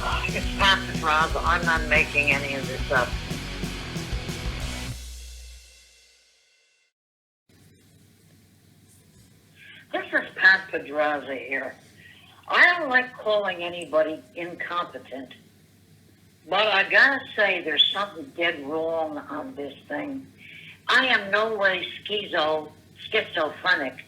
It's Podraza. I'm not making any of this up. This is Podraza here. I don't like calling anybody incompetent, but I gotta say there's something dead wrong on this thing. I am no way schizophrenic.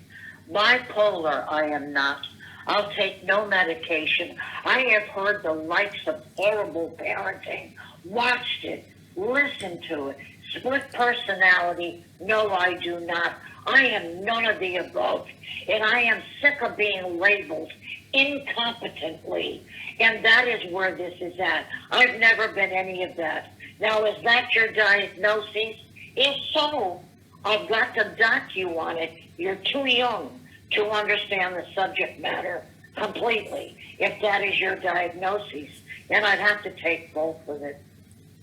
Bipolar, I am not. I'll take no medication. I have heard the likes of horrible parenting, watched it, listened to it. Split personality, no, I do not. I am none of the above. And I am sick of being labeled incompetently. And that is where this is at. I've never been any of that. Now, is that your diagnosis? If so, I've got to dock you on it. You're too young to understand the subject matter completely, if that is your diagnosis. And I'd have to take both of it.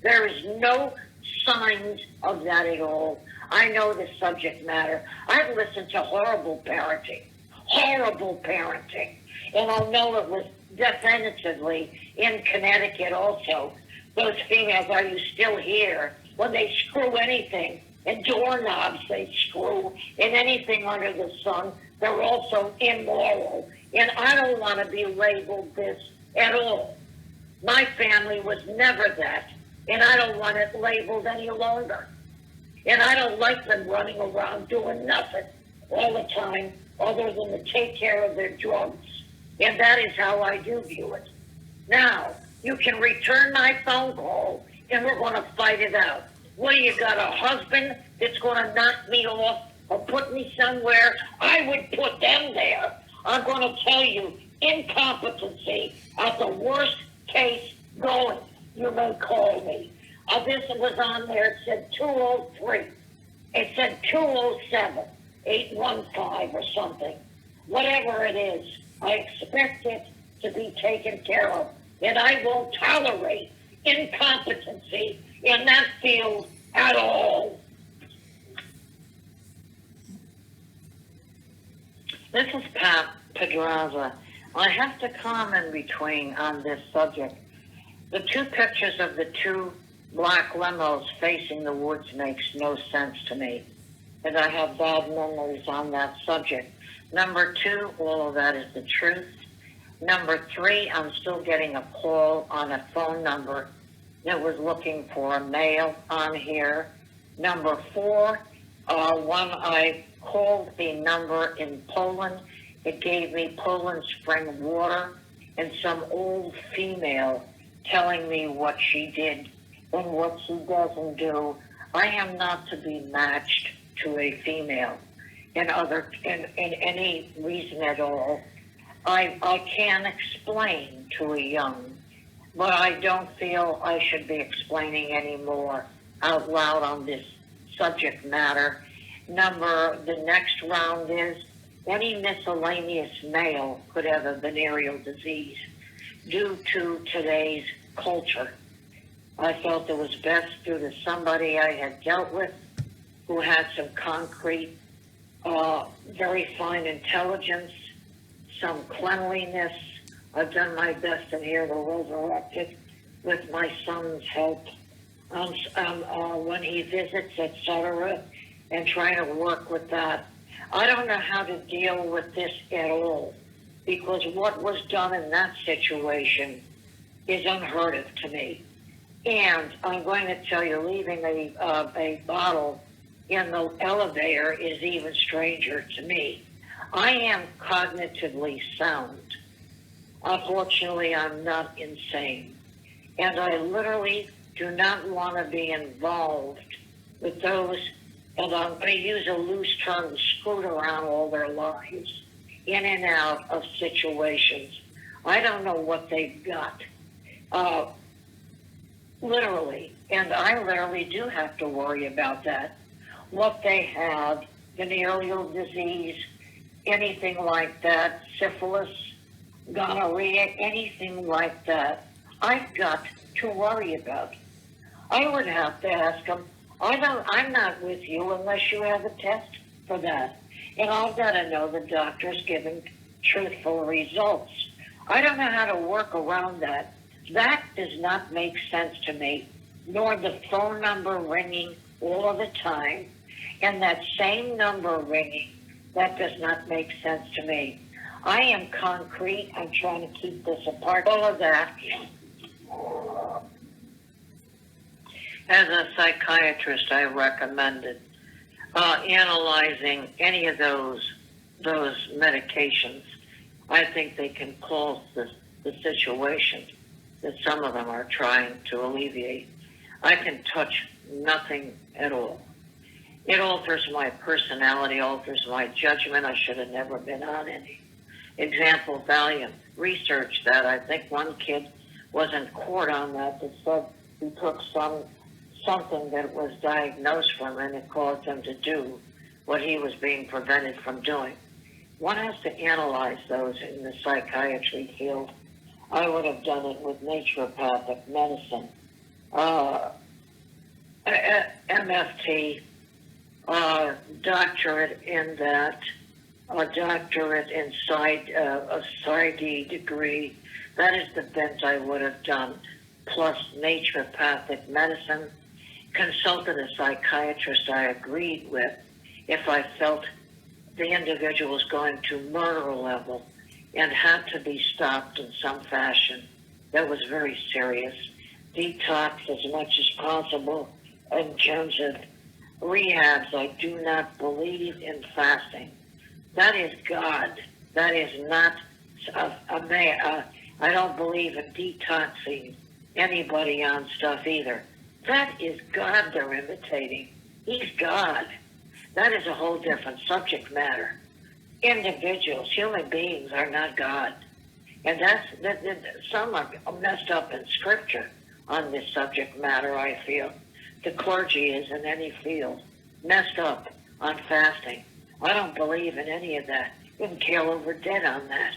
There is no signs of that at all. I know the subject matter. I've listened to horrible parenting, and I'll know it was definitively in Connecticut also. Those females, are you still here? When they screw anything, and doorknobs they screw, and anything under the sun, they're also immoral. And I don't want to be labeled this at all. My family was never that, and I don't want it labeled any longer. And I don't like them running around doing nothing all the time other than to take care of their drugs. And that is how I do view it. Now, you can return my phone call, and we're going to fight it out. What, do you got a husband that's going to knock me off or put me somewhere? I would put them there. I'm going to tell you, incompetency at the worst case going. You may call me. This was on there. It said 203. It said 207, 815 or something. Whatever it is, I expect it to be taken care of. And I won't tolerate incompetency in that field at all. This is Podraza. I have to comment between on this subject. The two pictures of the two black limos facing the woods makes no sense to me, and I have bad memories on that subject. Number two, all of that is the truth. Number three, I'm still getting a call on a phone number that was looking for a male on here. Number four, when I called the number in Poland, it gave me Poland spring water and some old female telling me what she did and what she doesn't do. I am not to be matched to a female in any reason at all. I can explain to a young, but I don't feel I should be explaining anymore out loud on this subject matter. The next round is any miscellaneous male could have a venereal disease due to today's culture. I felt it was best due to somebody I had dealt with who had some concrete, very fine intelligence, some cleanliness. I've done my best in here to resurrect it with my son's help when he visits, etc., and trying to work with that. I don't know how to deal with this at all, because what was done in that situation is unheard of to me. And I'm going to tell you, leaving a bottle in the elevator is even stranger to me. I am cognitively sound. Unfortunately, I'm not insane. And I literally do not want to be involved with those, and I'm going to use a loose term, screwed around all their lives, in and out of situations. I don't know what they've got. Literally, and I literally do have to worry about that. What they have, venereal disease, anything like that, syphilis, gonorrhea, anything like that, I've got to worry about. I would have to ask them, I'm not with you unless you have a test for that. And I've got to know the doctor's giving truthful results. I don't know how to work around that. That does not make sense to me, nor the phone number ringing all of the time, and that same number ringing, that does not make sense to me. I am concrete. I'm trying to keep this apart. All of that. As a psychiatrist, I recommended analyzing any of those medications. I think they can cause the situation that some of them are trying to alleviate. I can touch nothing at all. It alters my personality, alters my judgment. I should have never been on any. Example, Valium. Research that. I think one kid was in court on that said he took something that was diagnosed from him and it caused him to do what he was being prevented from doing. One has to analyze those in the psychiatry field. I would have done it with naturopathic medicine, MFT, doctorate in that, a doctorate in a PsyD degree. That is the bent I would have done, plus naturopathic medicine. Consulted a psychiatrist I agreed with if I felt the individual was going to murder level and had to be stopped in some fashion. That was very serious. Detox as much as possible. In terms of rehabs, I do not believe in fasting. That is God. That is not I don't believe in detoxing anybody on stuff either. That is God they're imitating. He's God. That is a whole different subject matter. Individuals, human beings are not God. And some are messed up in Scripture on this subject matter, I feel. The clergy is in any field messed up on fasting. I don't believe in any of that. You can kill over dead on that.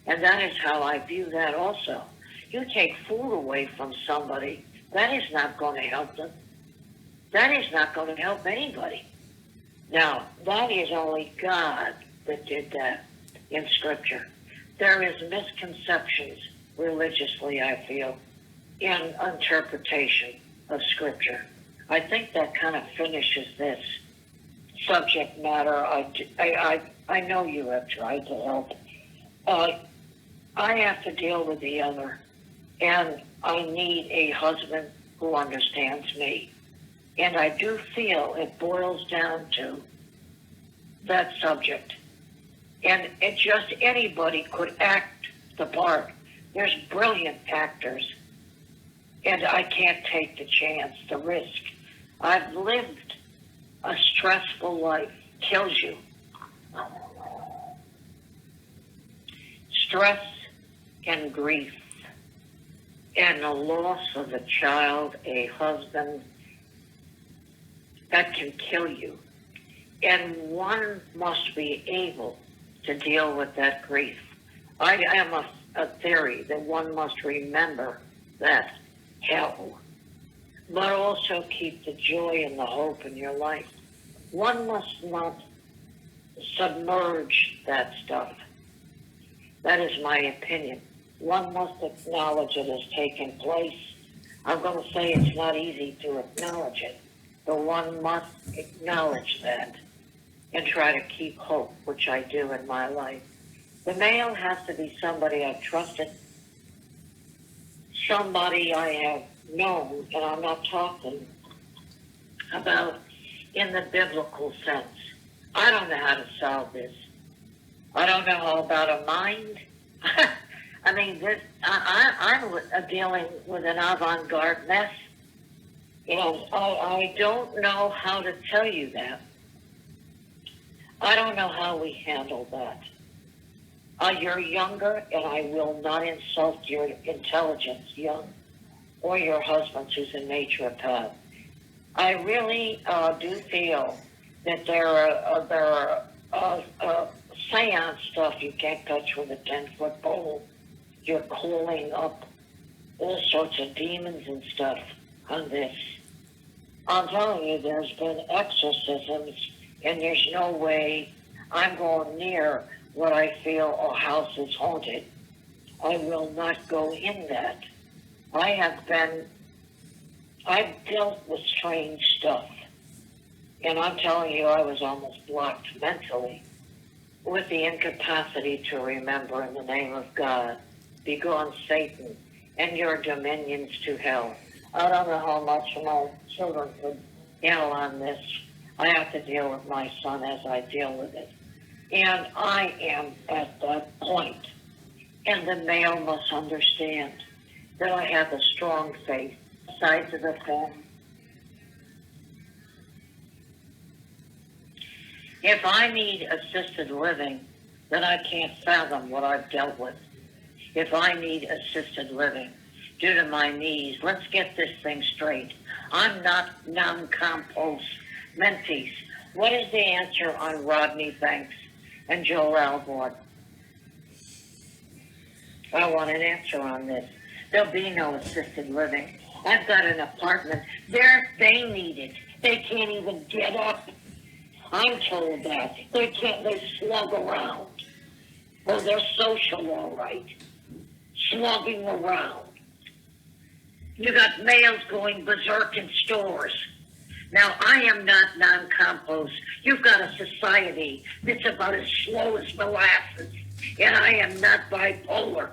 And that is how I view that also. You take food away from somebody, that is not going to help them. That is not going to help anybody. Now, that is only God that did that in Scripture. There is misconceptions religiously, I feel, in interpretation of Scripture. I think that kind of finishes this subject matter. I know you have tried to help. I have to deal with the other, and I need a husband who understands me. And I do feel it boils down to that subject. And it just anybody could act the part. There's brilliant actors. And I can't take the chance, the risk. I've lived a stressful life. Kills you. Stress and grief and the loss of a child, a husband, that can kill you. And one must be able to deal with that grief. I am a theory that one must remember that hell, but also keep the joy and the hope in your life. One must not submerge that stuff. That is my opinion. One must acknowledge it has taken place. I'm going to say it's not easy to acknowledge it, but one must acknowledge that and try to keep hope, which I do in my life. The male has to be somebody I've trusted, somebody I have known, and I'm not talking about in the biblical sense. I don't know how to solve this. I don't know how about a mind. I mean, I'm dealing with an avant-garde mess. You know, I don't know how to tell you that. I don't know how we handle that. You're younger, and I will not insult your intelligence, young, or your husband who's a naturopath. I really do feel that there are seance stuff you can't touch with a 10-foot pole. You're calling up all sorts of demons and stuff on this. I'm telling you, there's been exorcisms, and there's no way I'm going near what I feel a house is haunted. I will not go in that. I've dealt with strange stuff. And I'm telling you, I was almost blocked mentally with the incapacity to remember in the name of God. Begone, Satan, and your dominions to hell. I don't know how much my children could handle on this. I have to deal with my son as I deal with it. And I am at that point. And the male must understand that I have a strong faith. Sides of the family. If I need assisted living, then I can't fathom what I've dealt with. If I need assisted living due to my knees, let's get this thing straight. I'm not non-compost mentees. What is the answer on Rodney Banks and Joel Alvord? I want an answer on this. There'll be no assisted living. I've got an apartment. They need it. They can't even get up. I'm told that. They slug around. Well, they're social, all right. Slugging around. You got males going berserk in stores. Now, I am not non-compost. You've got a society that's about as slow as molasses. And I am not bipolar.